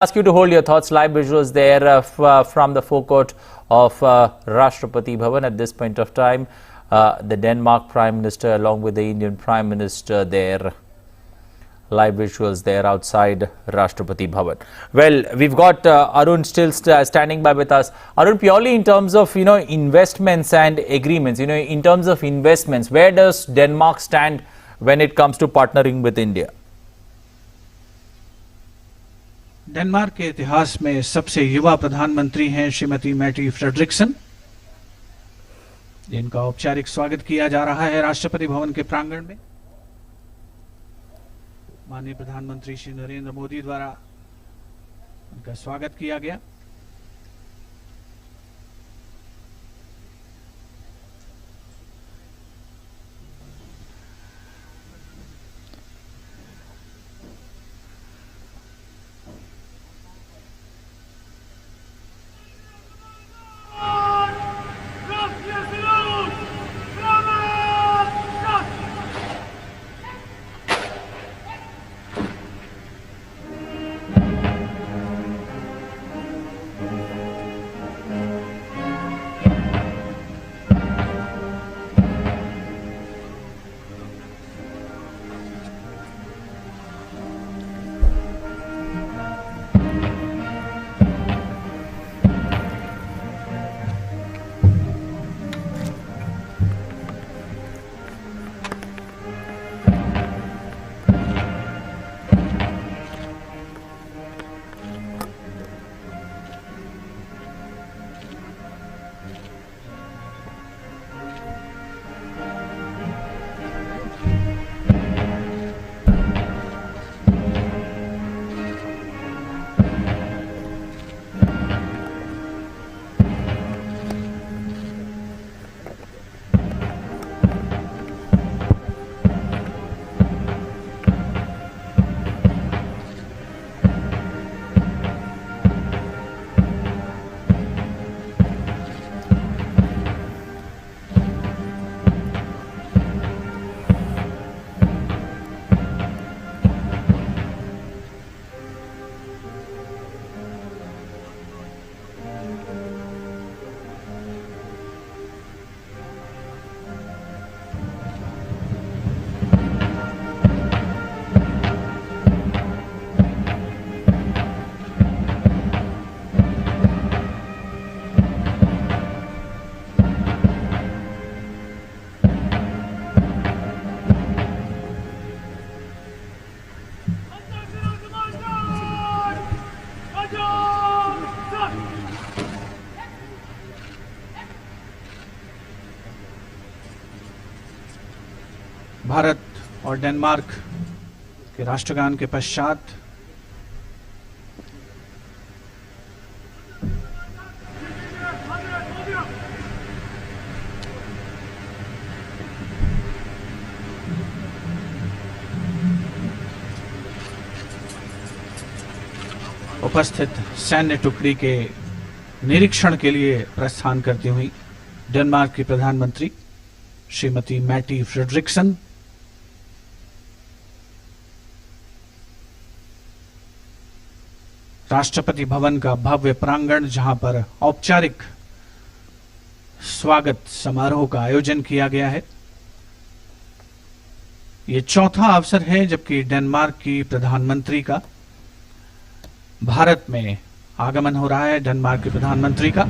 Ask you to hold your thoughts. Live visuals there from the forecourt of Rashtrapati Bhavan at this point of time. The Denmark Prime Minister along with the Indian Prime Minister there. Live visuals there outside Rashtrapati Bhavan. Well, we've got Arun still standing by with us. Arun, purely in terms of investments and agreements, in terms of investments, where does Denmark stand when it comes to partnering with India? Denmark के इतिहास में सबसे युवा प्रधानमंत्री हैं Shrimati मैटी Frederiksen, जिनका औपचारिक स्वागत किया जा रहा है राष्ट्रपति भवन के प्रांगण में। माननीय प्रधानमंत्री श्री नरेंद्र मोदी द्वारा उनका स्वागत किया गया। भारत और डेनमार्क के राष्ट्रगान के पश्चात उपस्थित सैन्य टुकड़ी के निरीक्षण के लिए प्रस्थान करती हुई डेनमार्क की प्रधानमंत्री श्रीमती मैटी फ्रेडरिक्सन राष्ट्रपति भवन का भव्य प्रांगण, जहां पर औपचारिक स्वागत समारोह का आयोजन किया गया है। ये चौथा अवसर है जबकि डेनमार्क की प्रधानमंत्री का भारत में आगमन हो रहा है। डेनमार्क के प्रधानमंत्री का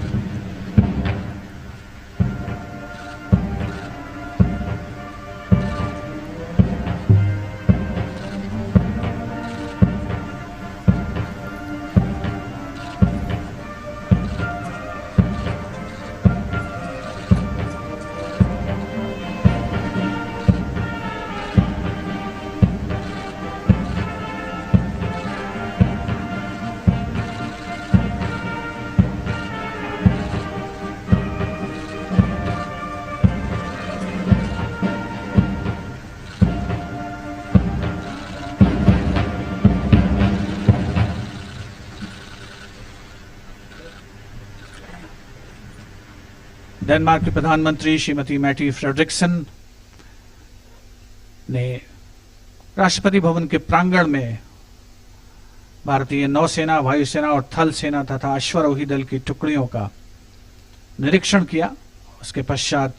डेनमार्क के प्रधानमंत्री श्रीमती मैटी फ्रेडरिक्सन ने राष्ट्रपति भवन के प्रांगण में भारतीय नौसेना, वायुसेना और थल सेना तथा अश्वारोही दल की टुकड़ियों का निरीक्षण किया। उसके पश्चात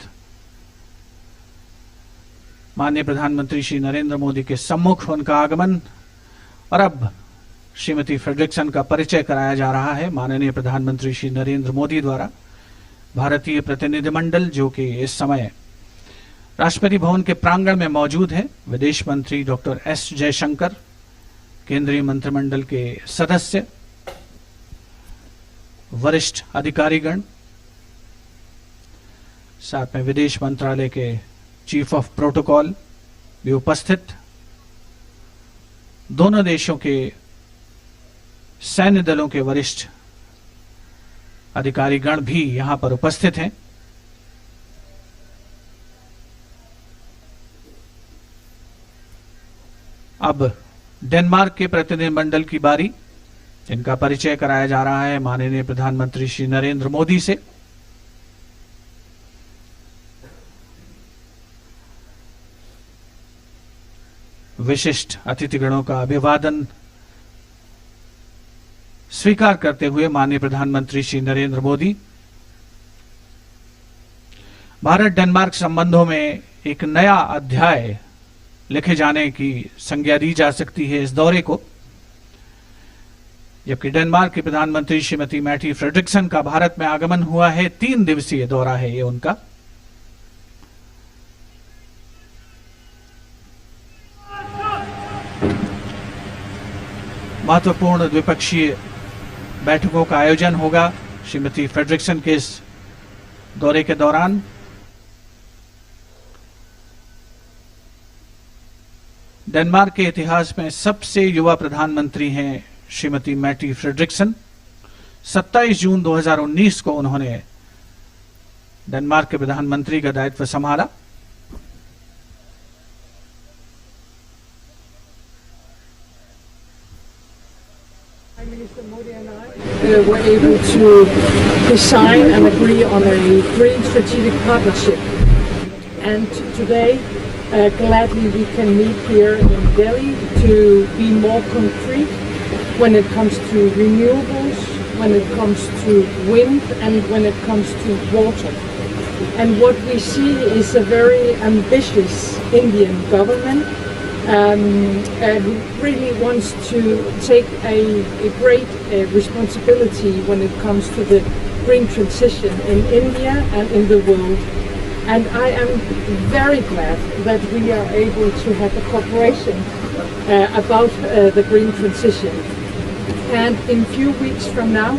माननीय प्रधानमंत्री श्री नरेंद्र मोदी के सम्मुख उनका आगमन और अब श्रीमती फ्रेडरिक्सन का परिचय कराया जा रहा है माननीय प्रधानमंत्री श्री नरेंद्र मोदी द्वारा। भारतीय प्रतिनिधिमंडल जो कि इस समय राष्ट्रपति भवन के प्रांगण में मौजूद है, विदेश मंत्री डॉक्टर एस जयशंकर, केंद्रीय मंत्रिमंडल के सदस्य, वरिष्ठ अधिकारीगण, साथ में विदेश मंत्रालय के चीफ ऑफ प्रोटोकॉल भी उपस्थित, दोनों देशों के सैन्य दलों के वरिष्ठ अधिकारीगण भी यहां पर उपस्थित हैं। अब डेनमार्क के प्रतिनिधिमंडल की बारी, जिनका परिचय कराया जा रहा है माननीय प्रधानमंत्री श्री नरेंद्र मोदी से। विशिष्ट अतिथिगणों का अभिवादन स्वीकार करते हुए माननीय प्रधानमंत्री श्री नरेंद्र मोदी भारत डेनमार्क संबंधों में एक नया अध्याय लिखे जाने की संज्ञा दी जा सकती है इस दौरे को, जबकि डेनमार्क के प्रधानमंत्री श्रीमती मैटी फ्रेडरिक्सन का भारत में आगमन हुआ है। 3 दिवसीय दौरा है ये उनका। महत्वपूर्ण द्विपक्षीय बैठकों का आयोजन होगा श्रीमती फ्रेडरिक्सन के इस दौरे के दौरान। डेनमार्क के इतिहास में सबसे युवा प्रधानमंत्री हैं श्रीमती मैटी फ्रेडरिक्सन। 27 जून 2019 को उन्होंने डेनमार्क के प्रधानमंत्री का दायित्व संभाला। Prime Minister Modi and I were able to sign and agree on a green strategic partnership. And today, gladly we can meet here in Delhi to be more concrete when it comes to renewables, when it comes to wind, and when it comes to water. And what we see is a very ambitious Indian government who really wants to take a great responsibility when it comes to the green transition in India and in the world. And I am very glad that we are able to have a cooperation about the green transition. And in a few weeks from now,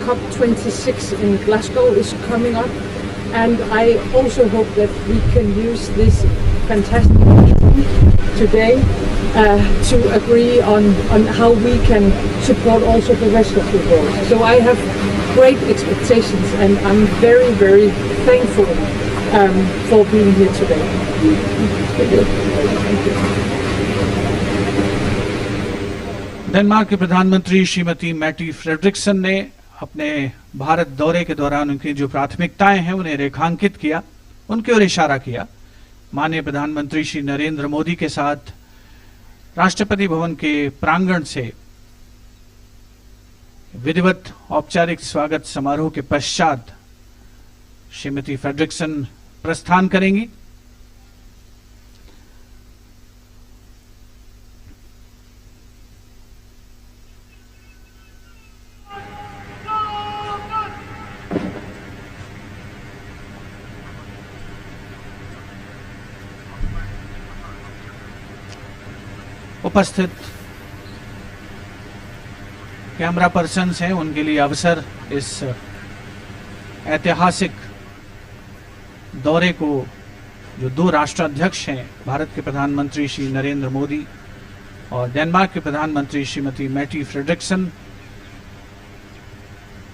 COP26 in Glasgow is coming up. And I also hope that we can use this fantastic meeting today to agree on how we can support also the rest of the world. So I have great expectations and I'm very, very thankful for being here today. Denmark के प्रधानमंत्री Shrimati मैटी Frederiksen ने अपने भारत दौरे के दौरान उनकी जो प्राथमिकताएं हैं उन्हें रेखांकित किया, उनकी ओर इशारा किया। माननीय प्रधानमंत्री श्री नरेंद्र मोदी के साथ राष्ट्रपति भवन के प्रांगण से विधिवत औपचारिक स्वागत समारोह के पश्चात श्रीमती फ्रेडरिक्सन प्रस्थान करेंगी। उपस्थित कैमरा पर्सन्स हैं, उनके लिए अवसर इस ऐतिहासिक दौरे को जो 2 राष्ट्राध्यक्ष हैं, भारत के प्रधानमंत्री श्री नरेंद्र मोदी और डेनमार्क के प्रधानमंत्री श्रीमती मैटी फ्रेडरिक्सन,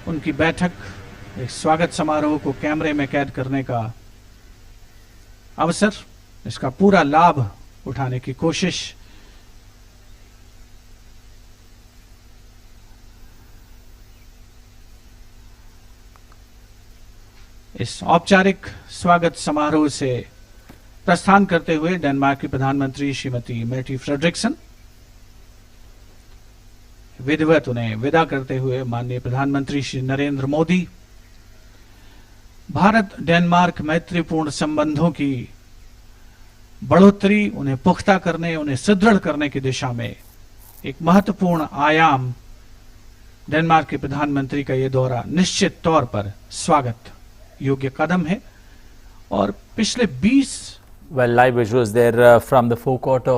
उनकी बैठक, एक स्वागत समारोह को कैमरे में कैद करने का अवसर, इसका पूरा लाभ उठाने की कोशिश इस औपचारिक स्वागत समारोह से प्रस्थान करते हुए डेनमार्क की प्रधानमंत्री श्रीमती मैटी फ्रेडरिक्सन विधिवत उन्हें विदा करते हुए माननीय प्रधानमंत्री श्री नरेंद्र मोदी भारत डेनमार्क मैत्रीपूर्ण संबंधों की बढ़ोतरी, उन्हें पुख्ता करने, उन्हें सुदृढ़ करने की दिशा में एक महत्वपूर्ण आयाम डेनमार्क के प्रधानमंत्री का ये दौरा निश्चित तौर पर स्वागत योग्य कदम है। और पिछले 20 Well, live visuals there from the forecourt of